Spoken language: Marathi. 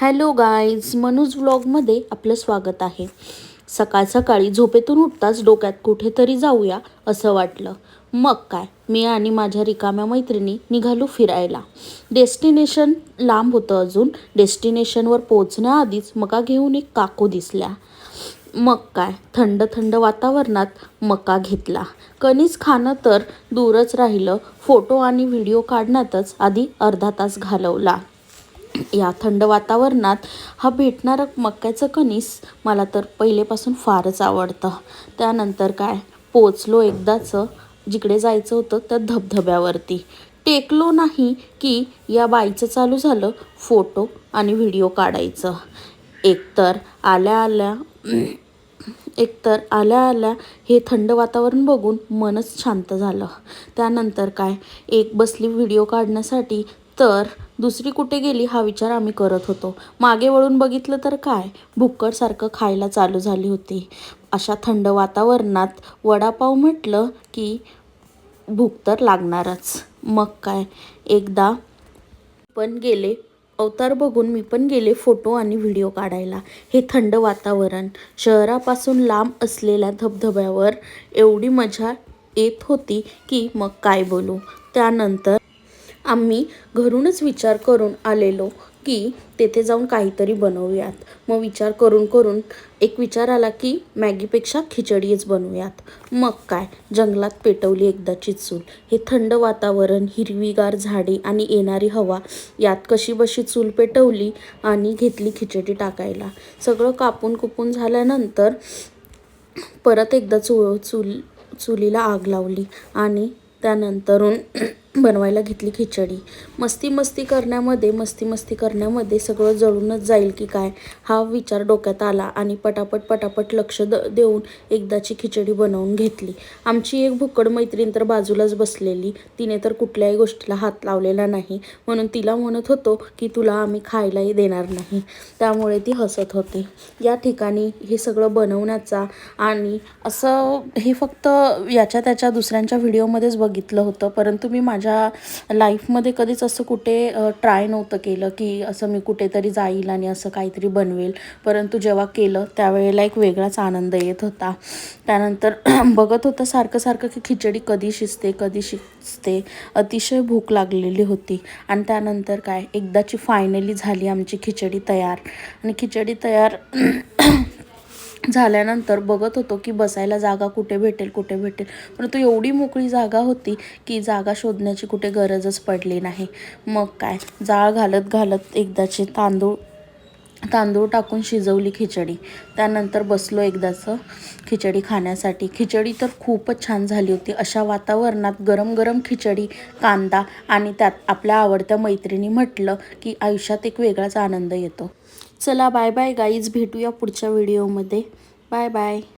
हॅलो गाईज, मनूज व्लॉगमध्ये आपलं स्वागत आहे. सकाळ सकाळी झोपेतून उठताच डोक्यात कुठेतरी जाऊया असं वाटलं. मग काय, मी आणि माझ्या रिकाम्या मैत्रिणी निघालो फिरायला. डेस्टिनेशन लांब होतं अजून. डेस्टिनेशनवर पोहोचण्याआधीच मका घेऊन एक काकू दिसल्या. मग काय, थंड थंड वातावरणात मका घेतला. कणीस खाणं तर दूरच राहिलं, फोटो आणि व्हिडिओ काढण्यातच आधी अर्धा तास घालवला. या थंड वातावरणात हा भेटणारा मक्याचं कणीस मला तर पहिलेपासून फारच आवडतं. त्यानंतर काय, पोचलो एकदाचं जिकडे जायचं होतं त्या धबधब्यावरती. टेकलो नाही की या बाईचं चालू झालं फोटो आणि व्हिडिओ काढायचं. एकतर आल्या आल्या एकतर आल्या आल्या हे थंड वातावरण बघून मनच शांत झालं. त्यानंतर काय, एक बसली व्हिडिओ काढण्यासाठी, तर दुसरी कुठे गेली हा विचार आम्ही करत होतो. मागे वळून बघितलं तर काय, भुक्कडसारखं खायला चालू झाली होती. अशा थंड वातावरणात वडापाव म्हटलं की भूक तर लागणारच. मग काय, एकदा पण गेले अवतार बघून मी पण गेले फोटो आणि व्हिडिओ काढायला. हे थंड वातावरण, शहरापासून लांब असलेल्या धबधब्यावर एवढी मजा येत होती की मग काय बोलू. त्यानंतर आम्ही घरूनच विचार करून आलेलो की तेथे जाऊन काहीतरी बनवूयात. मग विचार करून करून एक विचार आला की मॅगीपेक्षा खिचडीच बनवूयात. मग काय, जंगलात पेटवली एकदाची चूल. हे थंड वातावरण, हिरवीगार झाडे आणि येणारी हवा यात कशीबशी चूल पेटवली आणि घेतली खिचडी टाकायला. सगळं कापून कुपून झाल्यानंतर परत एकदा चुलीला आग लावली आणि त्यानंतरून बनवायला घेतली खिचडी. मस्ती मस्ती करण्यामध्ये सगळं जळूनच जाईल की काय हा विचार डोक्यात आला आणि पटापट लक्ष देऊन एकदाची खिचडी बनवून घेतली. आमची एक भुक्कड मैत्रीण तर बाजूलाच बसलेली. तिने तर कुठल्याही गोष्टीला हात लावलेला नाही, म्हणून तिला म्हणत होतो की तुला आम्ही खायलाही देणार नाही. त्यामुळे ती हसत होती. या ठिकाणी हे सगळं बनवण्याचा आणि असं हे फक्त याच्या त्याच्या दुसऱ्यांच्या व्हिडिओमध्येच बघितलं होतं, परंतु मी माझ्या लाईफमध्ये कधीच असं कुठे ट्राय नव्हतं केलं की असं मी कुठेतरी जाईल आणि असं काहीतरी बनवेल. परंतु जेव्हा केलं त्यावेळेला एक वेगळाच आनंद येत होता. त्यानंतर बघत होतं सारखं की खिचडी कधी शिजते. अतिशय भूक लागलेली होती. आणि त्यानंतर काय, एकदाची फायनली झाली आमची खिचडी तयार. आणि खिचडी तयार झाल्यानंतर बघत होतो की बसायला जागा कुठे भेटेल. परंतु एवढी मोकळी जागा होती की जागा शोधण्याची कुठे गरजच पडली नाही. मग काय, जाळ घालत एकदाचे तांदूळ टाकून शिजवली खिचडी. त्यानंतर बसलो एकदाचं खिचडी खाण्यासाठी. खिचडी तर खूपच छान झाली होती. अशा वातावरणात गरम गरम खिचडी, कांदा आणि त्यात आपल्या आवडत्या मैत्रिणी म्हटलं की आयुष्यात एक वेगळाच आनंद येतो. चला बाय बाय गाईज, भेटूया पुढच्या व्हिडिओमध्ये. Bye bye.